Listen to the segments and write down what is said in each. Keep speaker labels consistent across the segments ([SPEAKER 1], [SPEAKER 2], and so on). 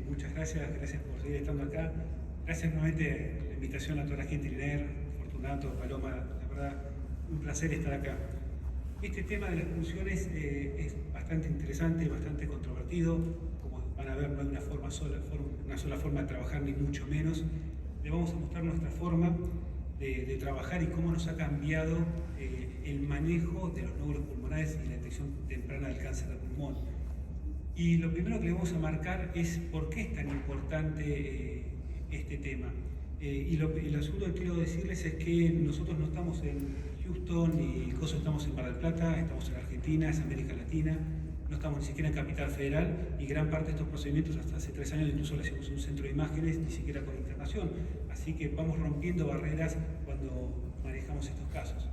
[SPEAKER 1] Muchas gracias por seguir estando acá. Gracias nuevamente la invitación a toda la gente, Liner, Fortunato, Paloma, la verdad, un placer estar acá. Este tema de las pulsiones es bastante interesante, bastante controvertido. Como van a ver, no hay una sola forma de trabajar, ni mucho menos. Le vamos a mostrar nuestra forma de trabajar y cómo nos ha cambiado el manejo de los nódulos pulmonares y la detección temprana del cáncer de pulmón. Y lo primero que le vamos a marcar es por qué es tan importante este tema. Y lo segundo que quiero decirles es que nosotros no estamos en Houston ni estamos en Mar del Plata, estamos en Argentina, es América Latina, no estamos ni siquiera en Capital Federal y gran parte de estos procedimientos hasta hace 3 años incluso lo hacíamos en un centro de imágenes, ni siquiera con internación. Así que vamos rompiendo barreras cuando manejamos estos casos.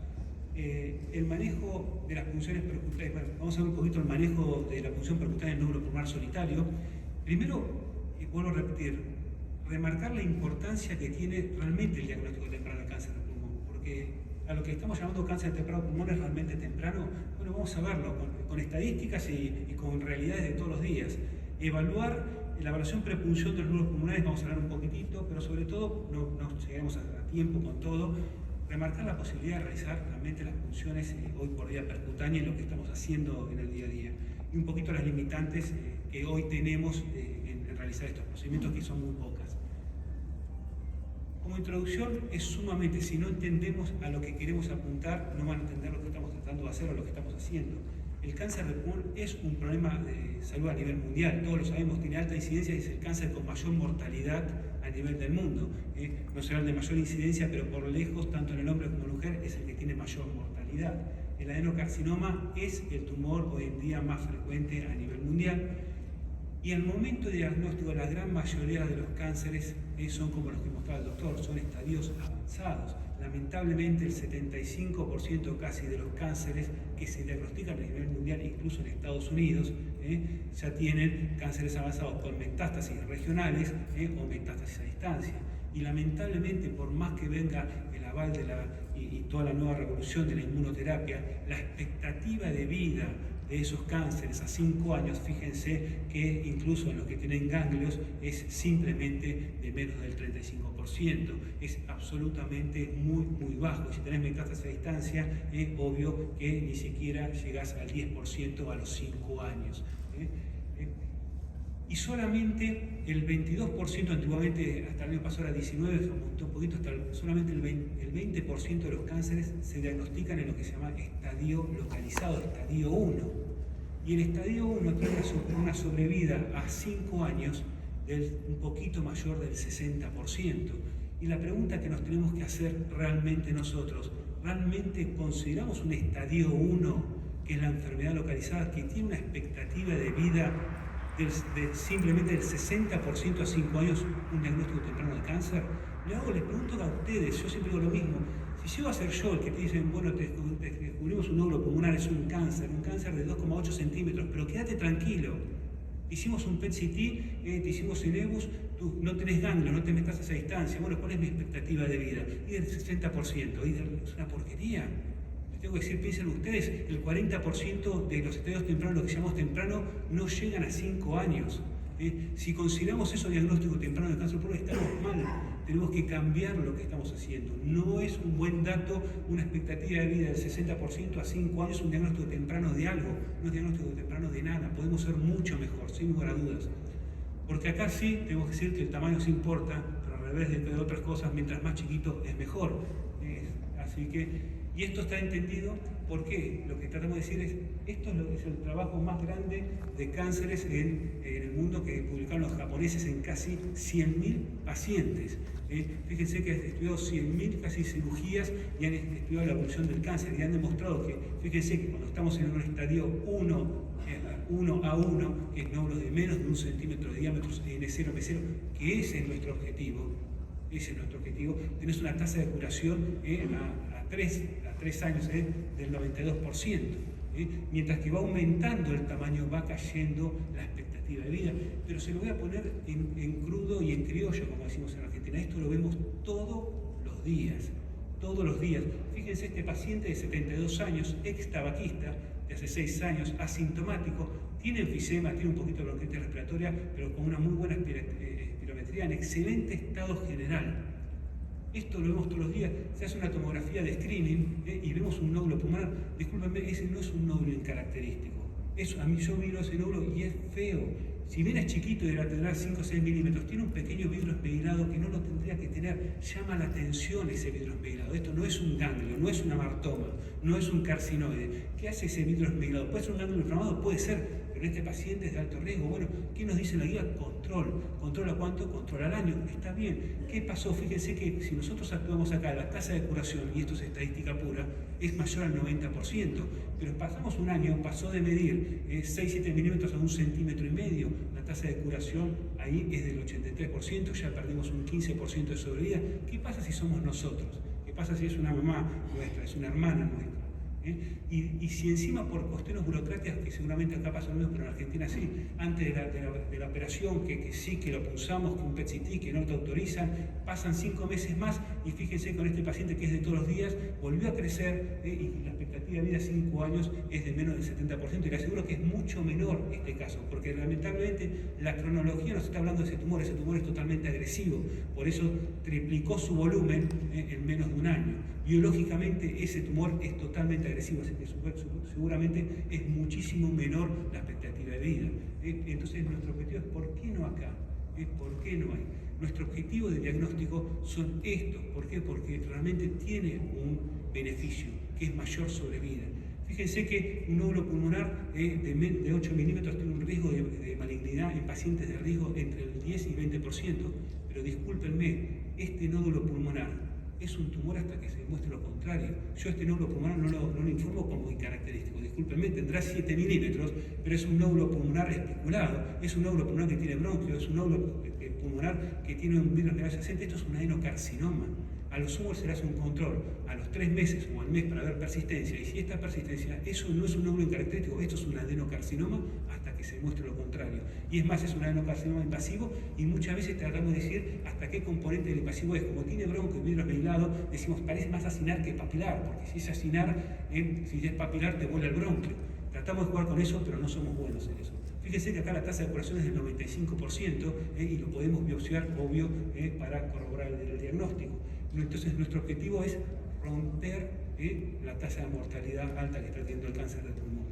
[SPEAKER 1] El manejo de las punciones percutánea, bueno, vamos a ver un poquito el manejo de la punción percutánea en el nódulo pulmonar solitario. Primero, vuelvo a repetir, remarcar la importancia que tiene realmente el diagnóstico temprano del cáncer de pulmón, porque a lo que estamos llamando cáncer temprano de pulmón es realmente temprano. Bueno, vamos a verlo con estadísticas y con realidades de todos los días. Evaluar la evaluación prepunción de los nódulos pulmonares, vamos a hablar un poquitito, pero sobre todo no llegaremos a tiempo con todo. Remarcar la posibilidad de realizar realmente las punciones hoy por día percutáneas y lo que estamos haciendo en el día a día. Y un poquito las limitantes que hoy tenemos en realizar estos procedimientos, que son muy pocas. Como introducción, es sumamente, si no entendemos a lo que queremos apuntar, no van a entender lo que estamos tratando de hacer o lo que estamos haciendo. El cáncer de pulmón es un problema de salud a nivel mundial, todos lo sabemos, tiene alta incidencia y es el cáncer con mayor mortalidad a nivel del mundo. No será el de mayor incidencia, pero por lejos, tanto en el hombre como en la mujer, es el que tiene mayor mortalidad. El adenocarcinoma es el tumor hoy en día más frecuente a nivel mundial. Y al momento de diagnóstico, la gran mayoría de los cánceres son como los que mostraba el doctor, son estadios avanzados. Lamentablemente el 75% casi de los cánceres que se diagnostican a nivel mundial, incluso en Estados Unidos, ya tienen cánceres avanzados con metástasis regionales o metástasis a distancia. Y lamentablemente, por más que venga el aval y toda la nueva revolución de la inmunoterapia, la expectativa de vida de esos cánceres a 5 años, fíjense que incluso en los que tienen ganglios es simplemente de menos del 35%, es absolutamente muy bajo. Y si tenés metástasis a distancia, es obvio que ni siquiera llegás al 10% a los 5 años. Y solamente el 22%, antiguamente hasta el año pasado era 19%, se aumentó un poquito, solamente el 20% de los cánceres se diagnostican en lo que se llama estadio localizado, estadio 1. Y el estadio 1 tiene una sobrevida a 5 años un poquito mayor del 60%. Y la pregunta que nos tenemos que hacer realmente nosotros, ¿realmente consideramos un estadio 1, que es la enfermedad localizada, que tiene una expectativa de vida simplemente del 60% a 5 años, un diagnóstico temprano de cáncer? Les pregunto a ustedes, yo siempre digo lo mismo, si llego a ser yo el que te dicen, bueno, te descubrimos un nódulo pulmonar, es un cáncer de 2,8 centímetros, pero quédate tranquilo, hicimos un PET-CT, te hicimos el EBUS, tú no tenés ganglio, no te metas a esa distancia, bueno, ¿cuál es mi expectativa de vida? Y del 60%, es una porquería. Tengo que decir, piensen ustedes, el 40% de los estadios tempranos, lo que llamamos temprano, no llegan a 5 años. Si consideramos eso diagnóstico temprano de cáncer pulmonar, estamos mal. Tenemos que cambiar lo que estamos haciendo. No es un buen dato una expectativa de vida del 60% a 5 años, un diagnóstico temprano de algo, no es diagnóstico temprano de nada. Podemos ser mucho mejor, sin lugar a dudas. Porque acá sí tenemos que decir que el tamaño sí importa, pero al revés de otras cosas, mientras más chiquito es mejor. Así que... Y esto está entendido porque lo que tratamos de decir es, esto es el trabajo más grande de cánceres en el mundo que publicaron los japoneses en casi 100.000 pacientes. Fíjense que han estudiado 100.000 casi cirugías y han estudiado la evolución del cáncer y han demostrado que, fíjense que cuando estamos en un estadio 1A1, que es nódulos de menos de 1 centímetro de diámetro N0, M0, que ese es nuestro objetivo, tenés una tasa de curación a 3 años del 92%. Mientras que va aumentando el tamaño, va cayendo la expectativa de vida. Pero se lo voy a poner en crudo y en criollo, como decimos en Argentina. Esto lo vemos todos los días. Fíjense, este paciente de 72 años, ex tabaquista, de hace 6 años, asintomático, tiene enfisema, tiene un poquito de bronquitis respiratoria, pero con una muy buena espirometría, en excelente estado general. Esto lo vemos todos los días, se hace una tomografía de screening y vemos un nódulo pulmonar. Discúlpenme, ese no es un nódulo incaracterístico. A mí yo miro ese nódulo y es feo. Si bien es chiquito y deberá tener 5 o 6 milímetros, tiene un pequeño vidrio esmerilado que no lo tendría que tener. Llama la atención ese vidrio esmerilado. Esto no es un ganglio, no es un amartoma, no es un carcinoide. ¿Qué hace ese vidrio esmerilado? ¿Puede ser un ganglio inflamado? Puede ser, pero este paciente es de alto riesgo. Bueno, ¿qué nos dice la guía? Control. ¿Control a cuánto? Control al año. Está bien. ¿Qué pasó? Fíjense que si nosotros actuamos acá, la tasa de curación, y esto es estadística pura, es mayor al 90%. Pero pasamos un año, pasó de medir 6-7 milímetros a 1,5 centímetros. La tasa de curación ahí es del 83%, ya perdimos un 15% de sobrevida. ¿Qué pasa si somos nosotros? ¿Qué pasa si es una mamá nuestra, es una hermana nuestra? Y si encima por cuestiones burocráticas, que seguramente acá pasa lo mismo, pero en Argentina sí, antes de la operación, que sí, que lo pulsamos, que un PET-CT, que no te autorizan, pasan 5 meses más y fíjense con este paciente que es de todos los días, volvió a crecer y la expectativa de vida a 5 años es de menos del 70%, y le aseguro que es mucho menor este caso, porque lamentablemente la cronología nos está hablando de ese tumor es totalmente agresivo, por eso triplicó su volumen en menos de un año. Biológicamente ese tumor es totalmente agresivo, así que seguramente es muchísimo menor la expectativa de vida. Entonces nuestro objetivo es ¿por qué no acá? ¿Por qué no hay? Nuestro objetivo de diagnóstico son estos. ¿Por qué? Porque realmente tiene un beneficio, que es mayor sobrevida. Fíjense que un nódulo pulmonar de 8 milímetros tiene un riesgo de malignidad en pacientes de riesgo entre el 10 y 20%, pero discúlpenme, este nódulo pulmonar es un tumor hasta que se demuestre lo contrario. Yo este nódulo pulmonar no lo informo como incaracterístico. Discúlpenme, tendrá 7 milímetros, pero es un nódulo pulmonar especulado, es un nódulo pulmonar que tiene bronquio, es un nódulo pulmonar que tiene un virus esmerilado adyacente. Esto es un adenocarcinoma. A lo sumo se le hace un control a los 3 meses o al mes para ver persistencia, y si esta persistencia, eso no es un nódulo incaracterístico, esto es un adenocarcinoma hasta que se demuestre lo contrario. Y es más, es un adenocarcinoma invasivo, y muchas veces tratamos de decir hasta qué componente del invasivo es. Como tiene bronco y vidrio esmerilado, decimos parece más acinar que papilar, porque si es acinar, si es papilar te vuela el bronquio. Tratamos de jugar con eso, pero no somos buenos en eso. Fíjense que acá la tasa de curación es del 95% y lo podemos biopsiar, obvio, para corroborar el diagnóstico. Entonces nuestro objetivo es romper la tasa de mortalidad alta que está teniendo el cáncer de pulmón.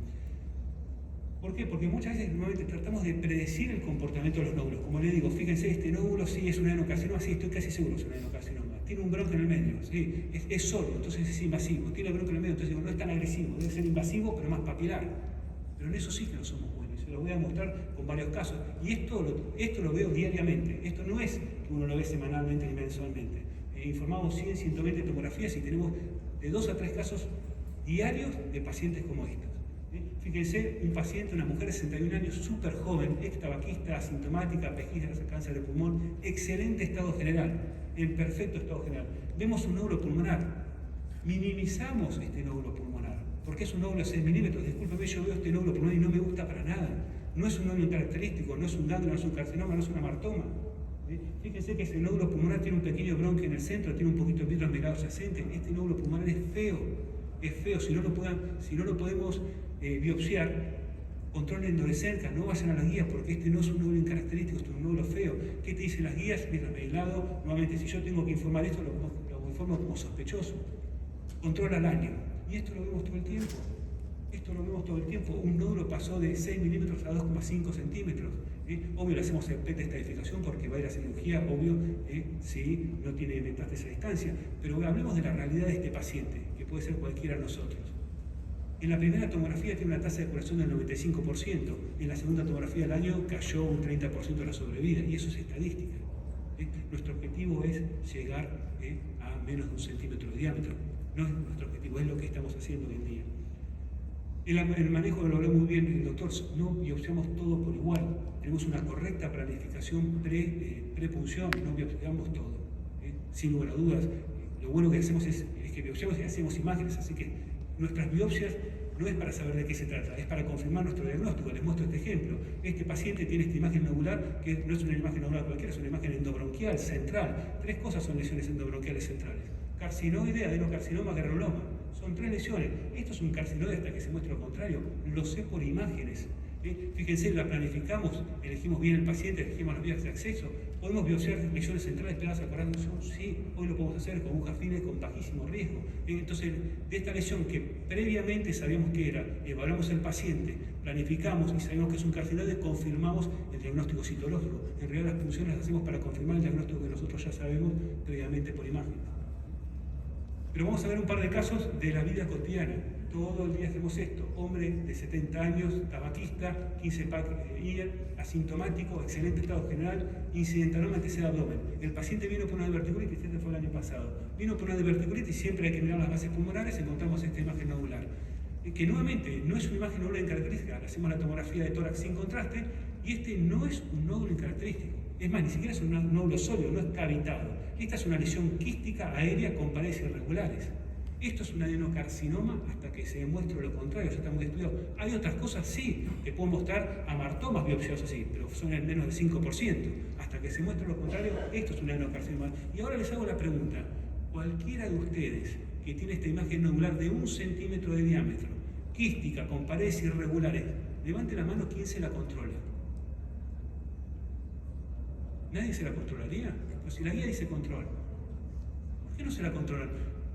[SPEAKER 1] ¿Por qué? Porque muchas veces normalmente tratamos de predecir el comportamiento de los nódulos. Como les digo, fíjense, este nódulo sí es un adenocarcinoma, sí, estoy casi seguro que es un adenocarcinoma. Tiene un bronquio en el medio, sí, es solo, entonces es invasivo. Tiene bronquio en el medio, entonces digo, no es tan agresivo, debe ser invasivo, pero más papilar. Pero en eso sí que no somos buenos, se lo voy a mostrar con varios casos. Y esto lo veo diariamente, esto no es que uno lo ve semanalmente ni mensualmente. Informamos 100, 120 tomografías y tenemos de 2 a 3 casos diarios de pacientes como estos. Fíjense, un paciente, una mujer de 61 años, súper joven, ex tabaquista, asintomática, pesquisa de cáncer de pulmón, excelente estado general, en perfecto estado general. Vemos un nódulo pulmonar, minimizamos este nódulo pulmonar, porque es un nódulo de 6 milímetros. Discúlpeme, yo veo este nódulo pulmonar y no me gusta para nada. No es un nódulo característico, no es un ganglio, no es un carcinoma, no es un amartoma. Fíjense que ese nódulo pulmonar tiene un pequeño bronquio en el centro, tiene un poquito de vidrio esmerilado adyacente. Este nódulo pulmonar es feo, si no lo podemos biopsiar, controlenlo de cerca, no vayan a las guías porque este no es un nódulo incaracterístico, este es un nódulo feo. ¿Qué te dicen las guías? Vidrio esmerilado, nuevamente, si yo tengo que informar esto, lo informo como sospechoso. Control al año. Y esto lo vemos todo el tiempo. Un nódulo pasó de 6 milímetros a 2,5 centímetros. Obvio le hacemos el PET de estadificación porque va a ir a cirugía, obvio, si no tiene metástasis a distancia. Pero hablemos de la realidad de este paciente, que puede ser cualquiera de nosotros. En la primera tomografía tiene una tasa de curación del 95%, en la segunda tomografía del año cayó un 30% de la sobrevida, y eso es estadística. Nuestro objetivo es llegar a menos de 1 centímetro de diámetro. No es nuestro objetivo, es lo que estamos haciendo hoy en día. El manejo lo habló muy bien el doctor, no biopsiamos todo por igual. Tenemos una correcta planificación prepunción, no biopsiamos todo. Sin lugar a dudas, lo bueno que hacemos es que biopsiamos y hacemos imágenes, así que nuestras biopsias no es para saber de qué se trata, es para confirmar nuestro diagnóstico. Les muestro este ejemplo. Este paciente tiene esta imagen nodular, que no es una imagen nodular cualquiera, es una imagen endobronquial central. 3 cosas son lesiones endobronquiales centrales: carcinoide, adenocarcinoma, granuloma. Son 3 lesiones. Esto es un carcinoide hasta que se muestre lo contrario. Lo sé por imágenes. Fíjense, la planificamos, elegimos bien el paciente, elegimos las vías de acceso. ¿Podemos biopsiar lesiones centrales pegadas al corazón? Sí, hoy lo podemos hacer con agujas fines con bajísimo riesgo. Entonces, de esta lesión que previamente sabíamos que era, evaluamos el paciente, planificamos y sabemos que es un carcinoma, confirmamos el diagnóstico citológico. En realidad las funciones las hacemos para confirmar el diagnóstico que nosotros ya sabemos previamente por imagen. Pero vamos a ver un par de casos de la vida cotidiana. Todo el día hacemos esto. Hombre de 70 años, tabaquista, 15 pack IR, asintomático, excelente estado general, incidentaloma antecede abdomen. El paciente vino por una diverticulitis, este fue el año pasado. Vino por una diverticulitis, siempre hay que mirar las bases pulmonares, encontramos esta imagen nodular. Que nuevamente no es una imagen nodular incaracterística, hacemos la tomografía de tórax sin contraste y este no es un nódulo incaracterístico. Es más, ni siquiera es un nódulo sólido, no está habitado. Esta es una lesión quística aérea con paredes irregulares. Esto es un adenocarcinoma hasta que se demuestre lo contrario, ya está muy estudiado. Hay otras cosas, sí, que pueden mostrar amartomas biopsiados así, pero son en menos del 5%. Hasta que se muestre lo contrario, esto es un adenocarcinoma. Y ahora les hago la pregunta, cualquiera de ustedes que tiene esta imagen nodular de 1 centímetro de diámetro, quística, con paredes irregulares, levante la mano, ¿quién se la controla? ¿Nadie se la controlaría? Pues si la guía dice control, ¿por qué no se la controlan?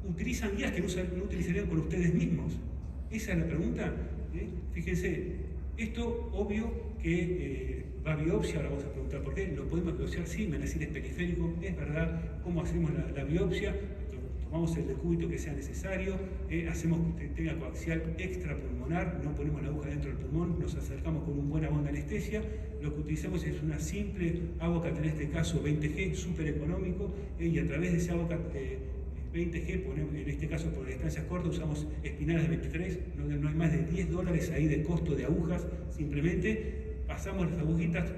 [SPEAKER 1] ¿Utilizan guías que no utilizarían con ustedes mismos? Esa es la pregunta. Fíjense, esto obvio que va a biopsia, ahora vamos a preguntar por qué. ¿Lo podemos biopsiar? Sí, me van a decir es periférico, es verdad. ¿Cómo hacemos la biopsia? Tomamos el decúbito que sea necesario, hacemos que tenga coaxial extrapulmonar, no ponemos la aguja dentro del pulmón, nos acercamos con una buena onda de anestesia. Lo que utilizamos es una simple AVOCAT, en este caso 20G, súper económico, y a través de ese AVOCAT 20G, en este caso por distancias cortas, usamos espinales de 23, no hay más de $10 ahí de costo de agujas, simplemente pasamos las agujitas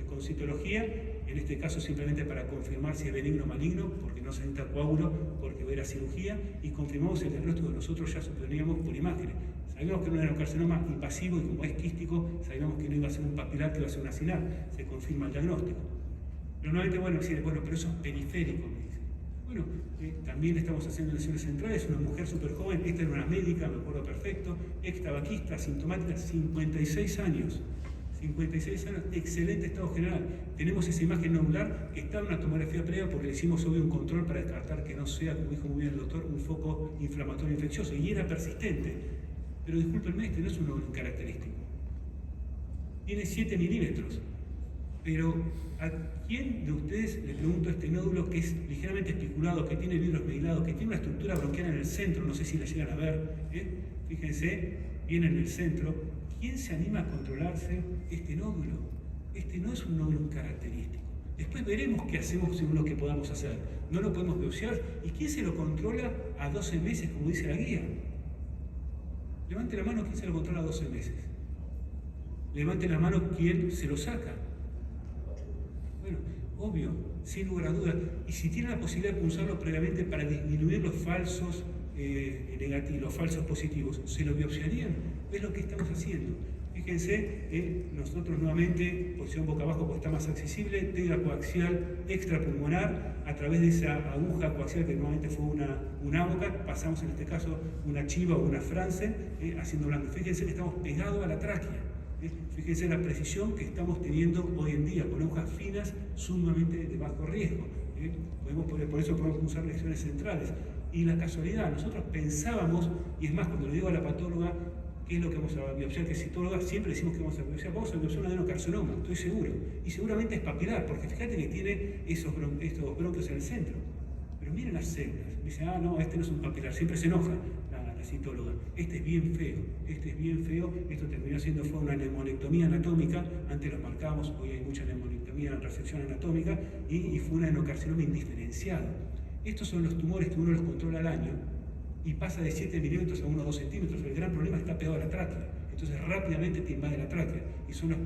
[SPEAKER 1] con citología, en este caso simplemente para confirmar si es benigno o maligno, porque no se necesita coágulo, porque era cirugía, y confirmamos el diagnóstico que nosotros ya suponíamos por imágenes. Sabíamos que era un adenocarcinoma invasivo y como es quístico, sabíamos que no iba a ser un papilar, que iba a ser una acinar, se confirma el diagnóstico. Pero nuevamente, pero eso es periférico, me dice. Bueno, también estamos haciendo lesiones centrales, una mujer súper joven, esta era una médica, me acuerdo perfecto, ex tabaquista, asintomática, 56 años. 56 años, excelente estado general. Tenemos esa imagen nodular que está en una tomografía previa porque le hicimos obvio un control para descartar que no sea, como dijo muy bien el doctor, un foco inflamatorio infeccioso, y era persistente. Pero discúlpenme, este no es un nódulo incaracterístico. Tiene 7 milímetros. Pero ¿a quién de ustedes le pregunto este nódulo que es ligeramente especulado, que tiene vidrios medilados, que tiene una estructura bronquial en el centro? No sé si la llegan a ver. Fíjense, viene en el centro. ¿Quién se anima a controlarse este nódulo? Este no es un nódulo característico. Después veremos qué hacemos según lo que podamos hacer. No lo podemos biopsiar. ¿Y quién se lo controla a 12 meses, como dice la guía? Levante la mano, ¿quién se lo controla a 12 meses? Levante la mano, ¿quién se lo saca? Bueno, obvio, sin lugar a dudas. Y si tiene la posibilidad de pulsarlo previamente para disminuir los falsos negativos, los falsos positivos, ¿se lo biopsiarían? Es lo que estamos haciendo. Fíjense, nosotros nuevamente, posición boca abajo porque está más accesible, tenga coaxial extrapulmonar, a través de esa aguja coaxial que normalmente fue una AVOCAT, pasamos en este caso una chiva o una Franzen, haciendo blanco. Fíjense que estamos pegados a la tráquea. Fíjense la precisión que estamos teniendo hoy en día, con agujas finas sumamente de bajo riesgo. Por eso podemos usar lesiones centrales. Y la casualidad, nosotros pensábamos, y es más, cuando le digo a la patóloga qué es lo que vamos a biopsiar, que citóloga, siempre decimos que vamos a biopsiar un adenocarcinoma, estoy seguro. Y seguramente es papilar, porque fíjate que tiene estos bronquios en el centro. Pero miren las células. Me dicen, no, este no es un papilar, siempre se enoja la citóloga. Este es bien feo, esto terminó siendo, fue una neumonectomía anatómica, antes lo marcábamos, hoy hay mucha neumonectomía en resección anatómica, y fue un adenocarcinoma indiferenciado. Estos son los tumores que uno los controla al año y pasa de 7 milímetros a 1 o 2 centímetros. El gran problema está pegado a la tráquea. Entonces rápidamente te invade la tráquea. Y son los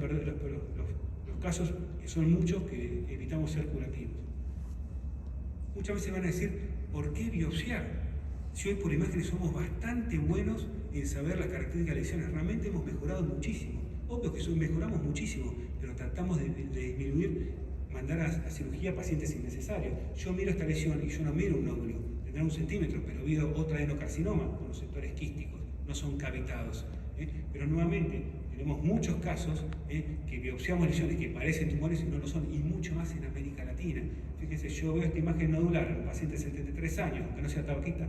[SPEAKER 1] casos, que son muchos, que evitamos ser curativos. Muchas veces van a decir, ¿por qué biopsiar? Si hoy por imágenes somos bastante buenos en saber las características de lesiones, realmente hemos mejorado muchísimo. Obvio que mejoramos muchísimo, pero tratamos de disminuir, mandar a cirugía a pacientes innecesarios. Yo miro esta lesión y yo no miro un nódulo, tendrá 1 centímetro, pero veo otra adenocarcinoma con los sectores quísticos, no son cavitados. Pero nuevamente, Tenemos muchos casos que biopsiamos lesiones que parecen tumores y no lo son, y mucho más en América Latina. Fíjense, yo veo esta imagen nodular, un paciente de 73 años, que no sea tabaquista,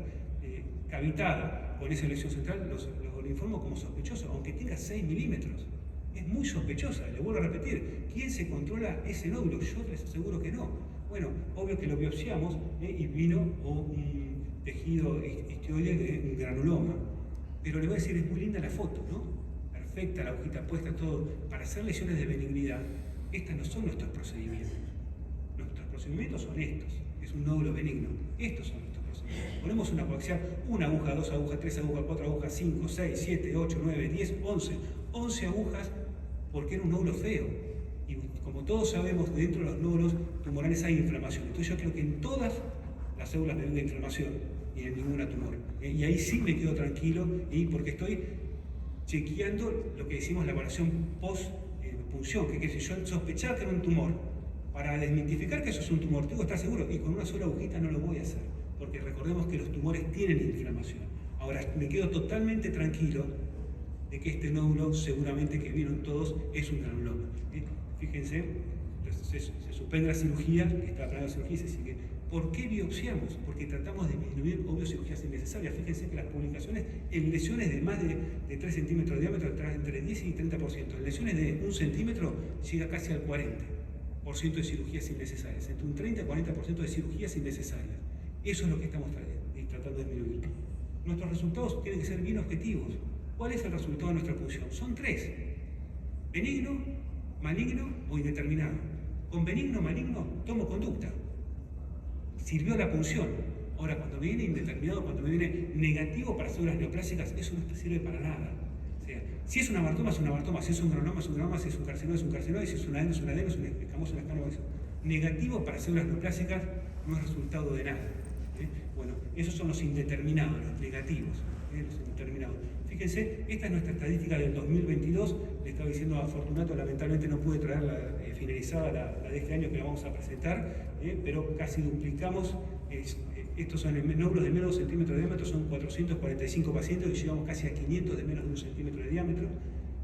[SPEAKER 1] cavitada con esa lesión central, lo informo como sospechoso, aunque tenga 6 milímetros. Es muy sospechosa, le vuelvo a repetir. ¿Quién se controla ese nódulo? Yo les aseguro que no. Bueno, obvio que lo biopsiamos y vino un tejido histioide de un granuloma. Pero le voy a decir, es muy linda la foto, ¿no? Perfecta, la hojita puesta, todo. Para hacer lesiones de benignidad, estas no son nuestros procedimientos. Nuestros procedimientos son estos. Es un nódulo benigno. Estos son nuestros procedimientos. Ponemos una coaxial, una aguja, 2 agujas, 3 agujas, 4 agujas, 5, 6, 7, 8, 9, 10, 11. 11 agujas porque era un nódulo feo. Y como todos sabemos, dentro de los nódulos tumorales hay inflamación. Entonces yo creo que en todas las células me ven de inflamación y en ninguna tumor. Y ahí sí me quedo tranquilo porque estoy chequeando lo que decimos la evaluación post-punción, que si yo sospechar que era un tumor, para desmitificar que eso es un tumor, tengo que estar seguro, y con una sola agujita no lo voy a hacer, porque recordemos que los tumores tienen inflamación. Ahora, me quedo totalmente tranquilo de que este nódulo, seguramente que vieron todos, es un granuloma. Fíjense, se suspende la cirugía, que está planeada la cirugía y se sigue. ¿Por qué biopsiamos? Porque tratamos de disminuir, obvio, cirugías innecesarias. Fíjense que las publicaciones en lesiones de más de 3 centímetros de diámetro traen entre 10 y 30%. En lesiones de 1 centímetro llega casi al 40% de cirugías innecesarias. Entre un 30 y 40% de cirugías innecesarias. Eso es lo que estamos tratando de disminuir. Nuestros resultados tienen que ser bien objetivos. ¿Cuál es el resultado de nuestra punción? Son 3. Benigno, maligno o indeterminado. Con benigno, maligno, tomo conducta. Sirvió la punción. Ahora, cuando me viene indeterminado, cuando me viene negativo para células neoplásicas, eso no sirve para nada. O sea, si es una amartoma, es una amartoma. Si es un granuloma, es un granuloma. Si es un carcinoma, es un carcinoma. Si es un adeno, es un adeno. Si es un escamoso, es un escamoso. Negativo para células neoplásicas no es resultado de nada. Bueno, esos son los indeterminados, los negativos. Los indeterminados. Fíjense, esta es nuestra estadística del 2022. Le estaba diciendo a Fortunato, lamentablemente no pude traerla finalizada la de este año que la vamos a presentar, pero casi duplicamos. Estos son nódulos de menos de 2 centímetros de diámetro, son 445 pacientes y llegamos casi a 500 de menos de 1 centímetro de diámetro.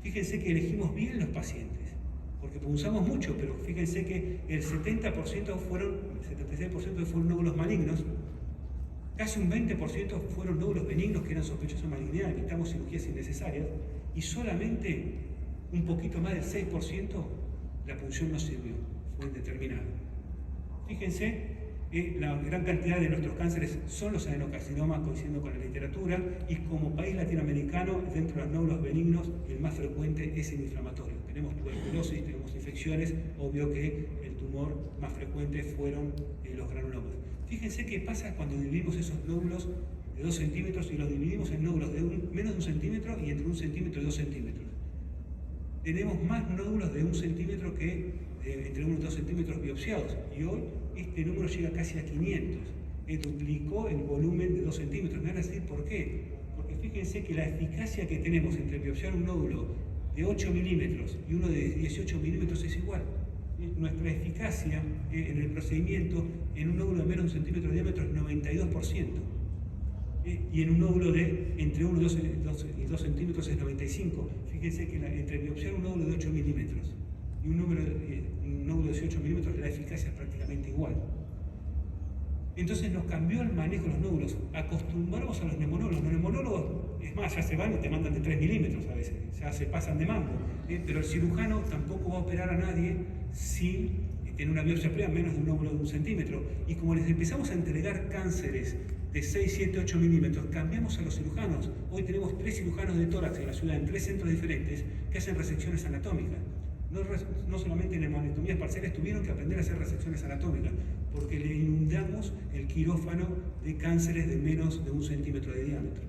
[SPEAKER 1] Fíjense que elegimos bien los pacientes, porque punzamos mucho, pero fíjense que el 76% fueron nódulos malignos. Casi un 20% fueron nódulos benignos que eran sospechosos de malignidad, evitamos cirugías innecesarias, y solamente un poquito más del 6% la punción no sirvió, fue indeterminada. Fíjense, la gran cantidad de nuestros cánceres son los adenocarcinomas, coincidiendo con la literatura, y como país latinoamericano, dentro de los nódulos benignos, el más frecuente es el inflamatorio. Tenemos tuberculosis, tenemos infecciones, obvio que el tumor más frecuente fueron los granulomas. Fíjense qué pasa cuando dividimos esos nódulos de 2 centímetros y los dividimos en nódulos de menos de 1 centímetro y entre 1 centímetro y 2 centímetros. Tenemos más nódulos de 1 centímetro que entre 1 y 2 centímetros biopsiados, y hoy este número llega casi a 500. Duplicó el volumen de 2 centímetros. Me van a decir por qué. Porque fíjense que la eficacia que tenemos entre biopsiar un nódulo de 8 milímetros y uno de 18 milímetros es igual. Nuestra eficacia en el procedimiento en un nódulo de menos de 1 centímetro de diámetro es 92%. Y en un nódulo de entre 1 y 2 centímetros es 95%. Fíjense que entre biopsiar un nódulo de 8 milímetros y un nódulo de 18 milímetros, la eficacia es prácticamente igual. Entonces nos cambió el manejo de los nódulos. Acostumbramos a los neumonólogos. Los neumonólogos, es más, ya se van y te mandan de 3 milímetros a veces, ya se pasan de mango. Pero el cirujano tampoco va a operar a nadie sin tener una biopsia previa menos de un nódulo de 1 centímetro. Y como les empezamos a entregar cánceres de 6, 7, 8 milímetros, cambiamos a los cirujanos. Hoy tenemos 3 cirujanos de tórax en la ciudad, en 3 centros diferentes, que hacen resecciones anatómicas. No solamente en hematomías parciales tuvieron que aprender a hacer resecciones anatómicas, porque le inundamos el quirófano de cánceres de menos de 1 centímetro de diámetro.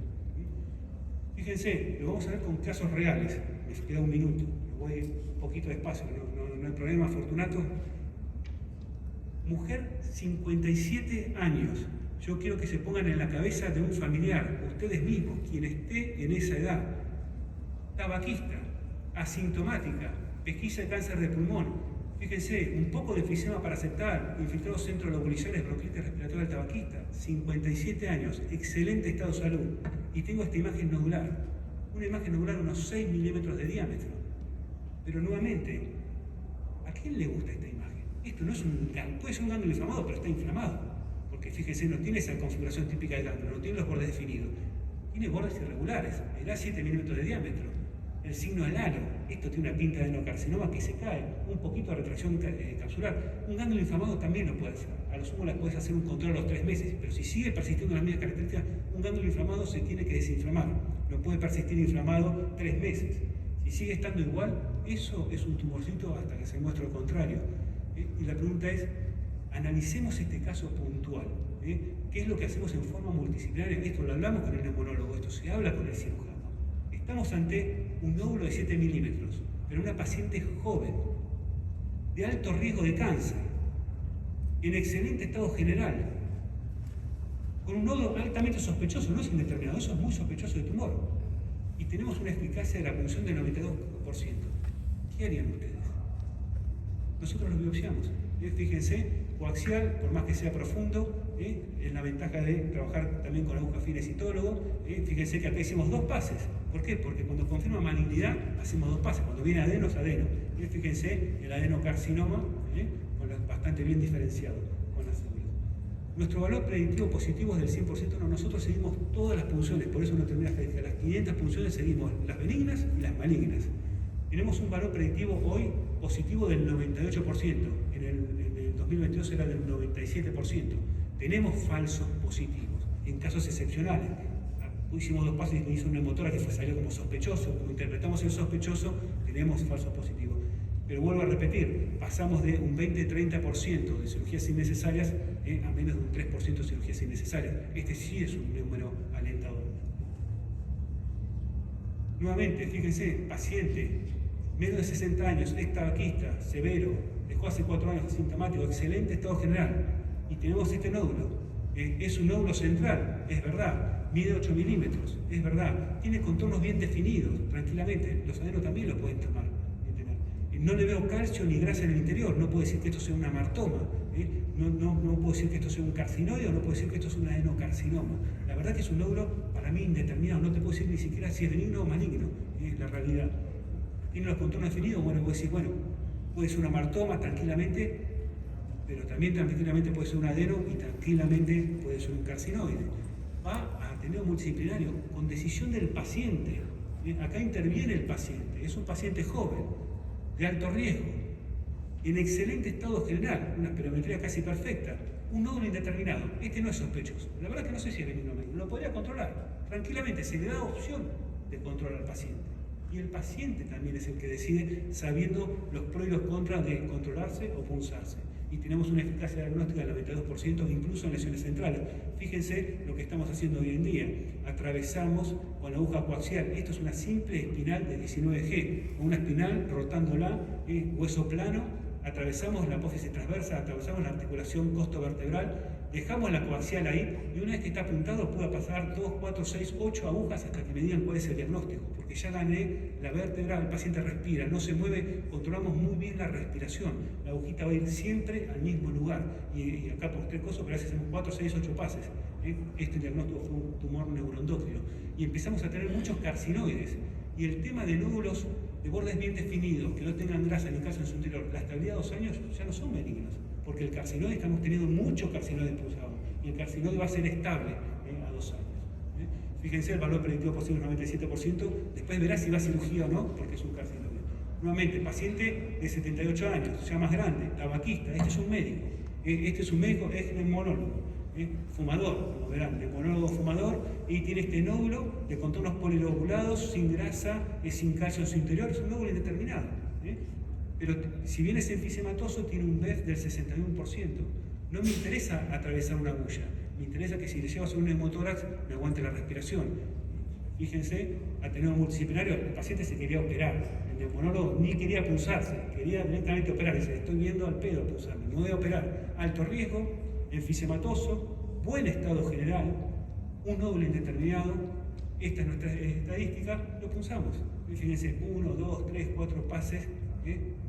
[SPEAKER 1] Fíjense, lo vamos a ver con casos reales. Me queda un minuto, voy un poquito despacio, no hay problema, Fortunato. Mujer, 57 años. Yo quiero que se pongan en la cabeza de un familiar, ustedes mismos, quien esté en esa edad. Tabaquista, asintomática, pesquisa de cáncer de pulmón. Fíjense, un poco de enfisema paraceptal, infiltrados centrolobuliciales, bronquitis respiratoria del tabaquista, 57 años, excelente estado de salud. Y tengo esta imagen nodular, una imagen nodular de unos 6 milímetros de diámetro. Pero nuevamente, ¿a quién le gusta esta imagen? Esto no es puede ser un gángulo inflamado, pero está inflamado. Porque fíjense, no tiene esa configuración típica del gángulo, no tiene los bordes definidos. Tiene bordes irregulares, me da 7 milímetros de diámetro. El signo del halo, esto tiene una pinta de adenocarcinoma que se cae, un poquito de retracción capsular. Un gángulo inflamado también lo puede hacer. A lo sumo la puedes hacer un control a los 3 meses, pero si sigue persistiendo las mismas características, un gángulo inflamado se tiene que desinflamar. No puede persistir inflamado 3 meses. Si sigue estando igual, eso es un tumorcito hasta que se muestre lo contrario. Y la pregunta es, analicemos este caso puntual. ¿Qué es lo que hacemos en forma multidisciplinaria? Esto lo hablamos con el neumonólogo, esto se habla con el cirujano. Estamos ante un nódulo de 7 milímetros, pero una paciente joven, de alto riesgo de cáncer, en excelente estado general, con un nódulo altamente sospechoso, no es indeterminado, eso es muy sospechoso de tumor. Y tenemos una eficacia de la punción del 92%. ¿Qué harían ustedes? Nosotros lo biopsiamos. Fíjense, coaxial, por más que sea profundo, es la ventaja de trabajar también con aguja fina citólogo. Fíjense que acá hicimos 2 pases. ¿Por qué? Porque cuando confirma malignidad, hacemos 2 pases. Cuando viene adeno, es adeno. Fíjense, el adenocarcinoma, bastante bien diferenciado con las células. Nuestro valor predictivo positivo es del 100%. No, nosotros seguimos todas las punciones, por eso no termina estadística. Las 500 punciones seguimos las benignas y las malignas. Tenemos un valor predictivo hoy positivo del 98%. En el 2022 era del 97%. Tenemos falsos positivos, en casos excepcionales. Hicimos 2 pasos y hizo una motora que salió como sospechoso. Como interpretamos el sospechoso, tenemos falsos positivos. Pero vuelvo a repetir, pasamos de un 20-30% de cirugías innecesarias a menos de un 3% de cirugías innecesarias. Este sí es un número alentador. Nuevamente, fíjense, paciente, menos de 60 años, ex tabaquista, severo, dejó hace 4 años asintomático, excelente estado general. Y tenemos este nódulo. Es un nódulo central, es verdad. Mide 8 milímetros, es verdad. Tiene contornos bien definidos, tranquilamente. Los adenos también lo pueden tomar. No le veo calcio ni grasa en el interior. No puedo decir que esto sea un amartoma. No puedo decir que esto sea un carcinoide o no puedo decir que esto es un adenocarcinoma. La verdad que es un nódulo para mí indeterminado. No te puedo decir ni siquiera si es benigno o maligno. Es la realidad. Tiene los contornos definidos. Bueno, puedo decir, bueno, puede ser un amartoma tranquilamente, pero también tranquilamente puede ser un adeno y tranquilamente puede ser un carcinoide. Va a atendimiento multidisciplinario con decisión del paciente. Acá interviene el paciente. Es un paciente joven, de alto riesgo, en excelente estado general, una espirometría casi perfecta, un nódulo indeterminado. Este no es sospechoso. La verdad que no sé si es benigno o maligno. Lo podría controlar. Tranquilamente se le da opción de controlar al paciente. Y el paciente también es el que decide, sabiendo los pros y los contras de controlarse o punzarse. Y tenemos una eficacia diagnóstica del 92%, incluso en lesiones centrales. Fíjense lo que estamos haciendo hoy en día. Atravesamos con la aguja coaxial. Esto es una simple espinal de 19G, una espinal rotándola, hueso plano. Atravesamos la apófisis transversa, atravesamos la articulación costovertebral, dejamos la coaxial ahí y una vez que está apuntado puedo pasar 2, 4, 6, 8 agujas hasta que me digan cuál es el diagnóstico, porque ya gané la vértebra, el paciente respira, no se mueve, controlamos muy bien la respiración, la agujita va a ir siempre al mismo lugar y acá por 3 cosas, pero a veces hacemos 4, 6, 8 pases. Este diagnóstico fue un tumor neuroendocrino y empezamos a tener muchos carcinoides y el tema de nódulos de bordes bien definidos, que no tengan grasa ni calcio en su interior, la estabilidad a 2 años ya no son benignos, porque el carcinoide, estamos teniendo muchos carcinoides pulsados, y el carcinoide va a ser estable a 2 años. Fíjense, el valor predictivo positivo es 97%, después verá si va a cirugía o no, porque es un carcinoide. Nuevamente, paciente de 78 años, ya más grande, tabaquista, este es un médico, es neumonólogo. Fumador, como verán, neumonólogo fumador, y tiene este nódulo de contornos polilobulados, sin grasa, sin calcio en su interior, es un nódulo indeterminado. Pero si bien es enfisematoso, tiene un BEF del 61%. No me interesa atravesar una agulla, me interesa que si le llevas un neumotórax me aguante la respiración. Fíjense, ateneo multidisciplinario, el paciente se quería operar, el neumonólogo ni quería punzarse, quería directamente operar, dice, estoy viendo al pedo punzarme, no voy a operar. Alto riesgo, enfisematoso, buen estado general, un nódulo indeterminado, esta es nuestra estadística, lo punzamos. Fíjense, 1, 2, 3, 4 pases,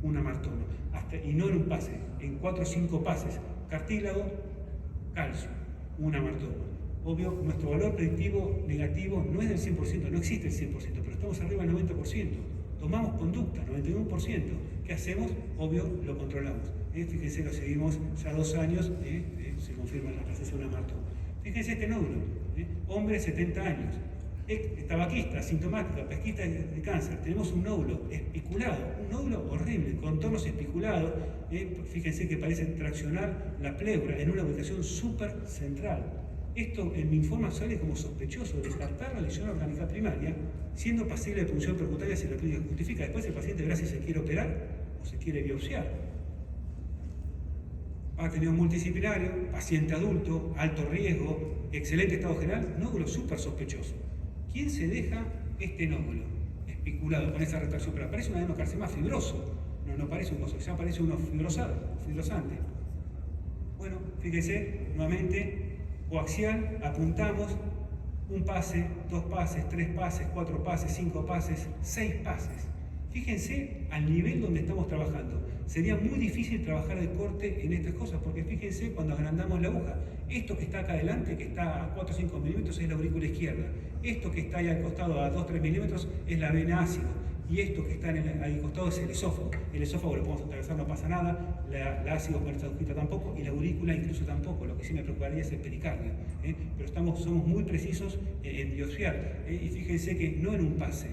[SPEAKER 1] un amartoma. Y no en un pase, en 4 o 5 pases. Cartílago, calcio, un amartoma. Obvio, nuestro valor predictivo negativo no es del 100%, no existe el 100%, pero estamos arriba del 90%. tomamos conducta, 91%. ¿Qué hacemos? Obvio, lo controlamos. Fíjense, lo seguimos ya 2 años, se confirma la presencia de un amartoma. Fíjense este nódulo, hombre 70 años, tabaquista, asintomática, pesquista de cáncer. Tenemos un nódulo espiculado, un nódulo horrible, contornos espiculados. Fíjense que parece traccionar la pleura en una ubicación súper central. Esto en mi informe sale como sospechoso, descartar la lesión orgánica primaria, siendo pasible de punción percutánea si la clínica justifica. Después el paciente verá si se quiere operar o se quiere biopsiar. Ha tenido un multidisciplinario, paciente adulto, alto riesgo, excelente estado general, nódulo súper sospechoso. ¿Quién se deja este nódulo espiculado con esa retracción? Pero parece un adenocarcinoma fibroso, no parece un coso, ya parece uno fibrosante. Bueno, fíjese, nuevamente, coaxial, apuntamos, un pase, 2 pases, 3 pases, 4 pases, 5 pases, 6 pases. Fíjense al nivel donde estamos trabajando. Sería muy difícil trabajar de corte en estas cosas, porque fíjense cuando agrandamos la aguja. Esto que está acá adelante, que está a 4 o 5 milímetros, es la aurícula izquierda. Esto que está ahí al costado a 2 o 3 milímetros es la vena ácido. Y esto que está ahí al costado es el esófago. El esófago lo podemos atravesar, no pasa nada. La ácido peristáltica tampoco, y la aurícula incluso tampoco. Lo que sí me preocuparía es el pericardio. Pero somos muy precisos en biopsiar. Y fíjense que no en un pase.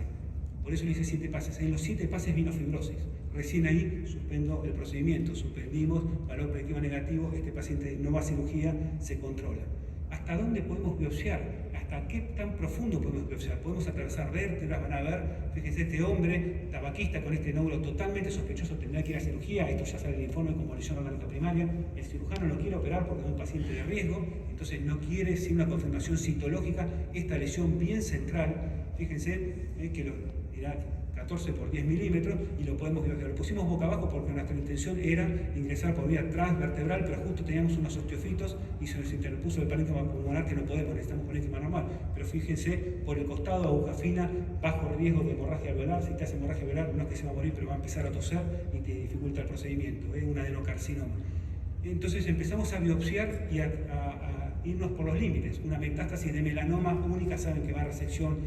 [SPEAKER 1] Por eso le hice 7 pases. En los 7 pases vino fibrosis. Recién ahí suspendo el procedimiento. Suspendimos, valor predictivo negativo, este paciente no va a cirugía, se controla. ¿Hasta dónde podemos biopsiar? ¿Hasta qué tan profundo podemos biopsiar? Podemos atravesar vértebras, van a ver, fíjense, este hombre tabaquista con este nódulo totalmente sospechoso tendrá que ir a cirugía. Esto ya sale en el informe como lesión orgánica primaria. El cirujano no quiere operar porque es un paciente de riesgo, entonces no quiere, sin una confirmación citológica, esta lesión bien central. Fíjense que lo dirá 14 por 10 milímetros y lo podemos biopsiar. Lo pusimos boca abajo porque nuestra intención era ingresar por vía transvertebral, pero justo teníamos unos osteofitos y se nos interpuso el parénquima pulmonar, que no podemos, necesitamos parénquima normal. Pero fíjense, por el costado, aguja fina, bajo riesgo de hemorragia alveolar. Si te hace hemorragia alveolar, no es que se va a morir, pero va a empezar a toser y te dificulta el procedimiento. Es un adenocarcinoma. Entonces empezamos a biopsiar y a irnos por los límites. Una metástasis de melanoma única, saben que va a resección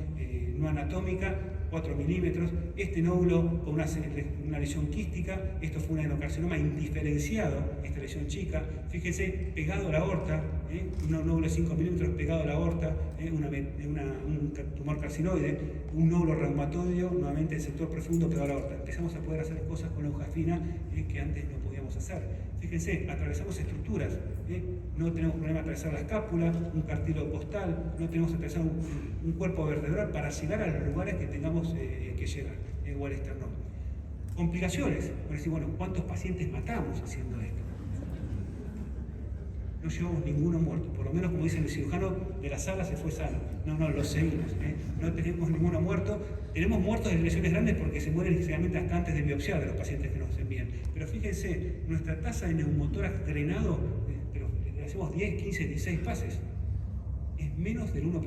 [SPEAKER 1] no anatómica, 4 milímetros. Este nódulo con una lesión quística, esto fue un adenocarcinoma indiferenciado, esta lesión chica. Fíjense, pegado a la aorta, un nódulo de 5 milímetros pegado a la aorta, un tumor carcinoide, un nódulo reumatoideo, nuevamente el sector profundo pegado a la aorta. Empezamos a poder hacer cosas con la aguja fina que antes no podíamos hacer. Fíjense, atravesamos estructuras, no tenemos problema de atravesar la escápula, un cartílago costal, no tenemos que atravesar un cuerpo vertebral para llegar a los lugares que tengamos que llegar, o al esternón. Complicaciones, por decir, bueno, ¿cuántos pacientes matamos haciendo esto? No llevamos ninguno muerto, por lo menos como dice el cirujano de la sala se fue sano. No, lo seguimos, no tenemos ninguno muerto. Tenemos muertos de lesiones grandes porque se mueren generalmente hasta antes de biopsiar de los pacientes que nos envían. Pero fíjense, nuestra tasa de neumotórax drenado, pero le hacemos 10, 15, 16 pases, es menos del 1%.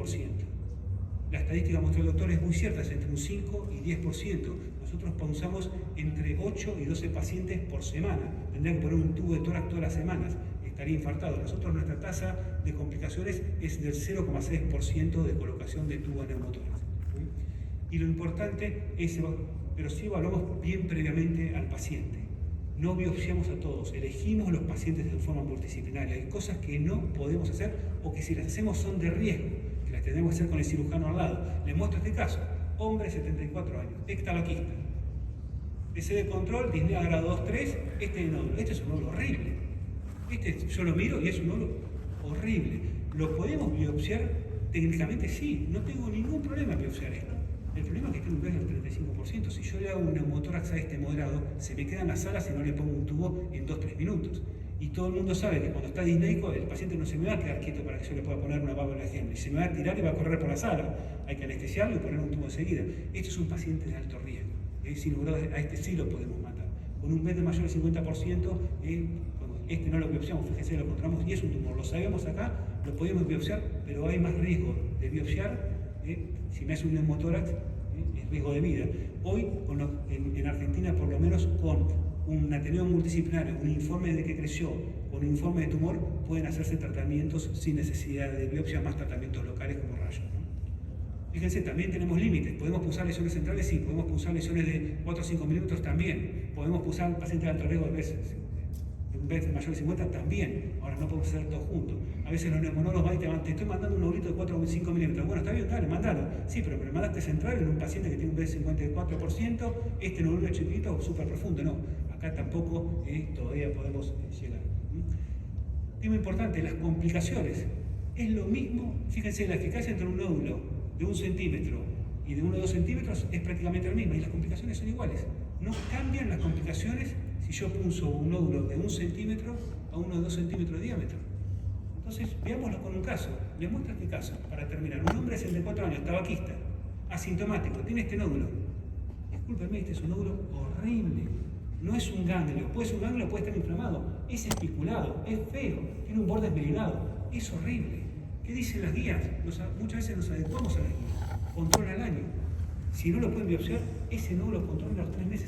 [SPEAKER 1] La estadística, mostró el doctor, es muy cierta, es entre un 5 y 10%. Nosotros pausamos entre 8 y 12 pacientes por semana. Tendría que poner un tubo de tórax todas las semanas. Estaría infartado. Nosotros, nuestra tasa de complicaciones es del 0,6% de colocación de tubo neumotórax. Y lo importante es, pero sí evaluamos bien previamente al paciente. No biopsiamos a todos, elegimos los pacientes de forma multidisciplinaria. Hay cosas que no podemos hacer o que si las hacemos son de riesgo, que las tenemos que hacer con el cirujano al lado. Les muestro este caso, hombre 74 años, ex tabaquista. PC de control, disnea grado 2-3, este es un nódulo horrible. Yo lo miro y es un nódulo horrible. ¿Lo podemos biopsiar? Técnicamente sí, no tengo ningún problema en biopsiar esto. El problema es que tiene un riesgo del 35%. Si yo le hago un neumotórax a este moderado, se me queda en la sala si no le pongo un tubo en 2-3 minutos. Y todo el mundo sabe que cuando está disneico, el paciente no se me va a quedar quieto para que yo le pueda poner una válvula de Henry. Se me va a tirar y va a correr por la sala. Hay que anestesiarlo y poner un tubo enseguida. Este es un paciente de alto riesgo. Sin lugar a este sí lo podemos matar. Con un BET mayor del 50%, este no lo biopsiamos, fíjense, lo encontramos y es un tumor. Lo sabemos acá, lo podemos biopsiar, pero hay más riesgo de biopsiar. Si me hace un neumotórax, es riesgo de vida. Hoy, en Argentina, por lo menos con un ateneo multidisciplinario, un informe de que creció, con un informe de tumor, pueden hacerse tratamientos sin necesidad de biopsia, más tratamientos locales como rayos, ¿no? Fíjense, también tenemos límites. Podemos pulsar lesiones centrales, sí. Podemos pulsar lesiones de 4 o 5 milímetros, también. Podemos pulsar pacientes de alto riesgo de un BEF mayor de 50, también. Ahora no podemos hacer todo juntos. A veces los neumonólogos van y te estoy mandando un nodulito de 4 o 5 milímetros. Bueno, está bien, dale, mandalo. Sí, pero me mandaste central en un paciente que tiene un BEF 54%, este nódulo chiquito, súper profundo. No, acá tampoco todavía podemos llegar. Tema importante, las complicaciones. Es lo mismo, fíjense, la eficacia entre un nódulo de 1 centímetro y de 1 o 2 centímetros es prácticamente la misma y las complicaciones son iguales. No cambian las complicaciones si yo pulso un nódulo de 1 centímetro a uno de 2 centímetros de diámetro. Entonces, veámoslo con un caso. Les muestro este caso para terminar. Un hombre de 64 años, tabaquista, asintomático, tiene este nódulo. Discúlpenme, este es un nódulo horrible. No es un ganglio, puede ser un ganglio, puede estar inflamado, es especulado, es feo, tiene un borde esmerilado, es horrible. ¿Qué dicen las guías? Muchas veces nos adecuamos a las guías. Control al año. Si no lo pueden biopsiar, ese nódulo controla los 3 meses.